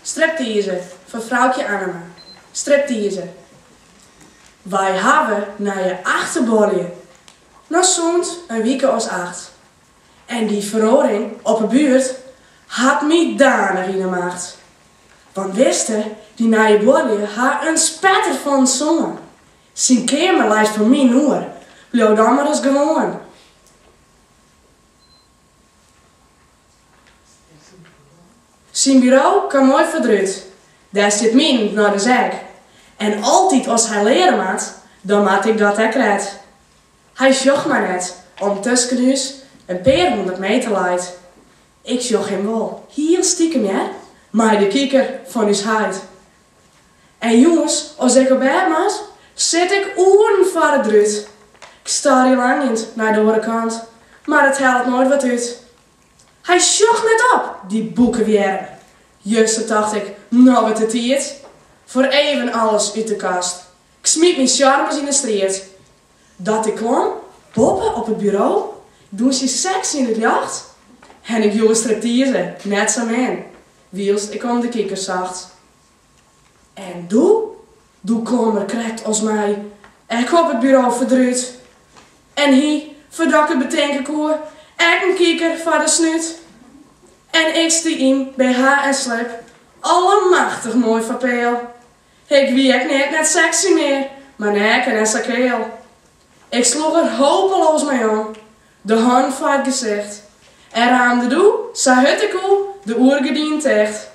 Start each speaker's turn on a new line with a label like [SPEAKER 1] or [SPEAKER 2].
[SPEAKER 1] Striptease voor vrouwtje Annema. Striptease. Wij hebben naar je achterbolje. Nog zo'n een week als 8. En die verhoring op de buurt had me danig in de macht. Want wist die naar je bolje had een spetter van zongen. Zijn kamer lijst voor mij noer. Blijf dan maar eens gewoon. Zijn bureau kan mooi verdrukt. Daar zit min naar de zak. En altijd als hij leren maakt, dan maak ik dat hij krijgt. Hij zocht maar net om tussen huis een paar 100 meter leidt. Ik zocht hem wel, heel stiekem ja, maar de kikker van huis huid. En jongens, als ik op bed was, zit ik oren voor het drut. Ik sta hier lang niet naar de andere kant, maar het helpt nooit wat uit. Hij zocht net op, die boeken weer. Juist dacht ik, nou wat het hier. Voor even alles uit de kast. Ik smiet mijn charmes in de street. Dat ik kwam, boppen op het bureau, doen ze seks in het jacht. En ik joe striptease, net zo man. Wielst ik om de kikkers zacht. En doe kwam er krekt als mij. Ik op het bureau verdruut. En hij, verdak het bedenken koer, ik een kikker voor de snuit. En ik stie in bij haar en slep, allemachtig mooi verpeel. Ik wie ik net sexy meer, maar nek en sakeel. Ik sloeg er hopeloos mee om, de hand voor het gezicht. En raamde doe, zei het ik de oergedien techt.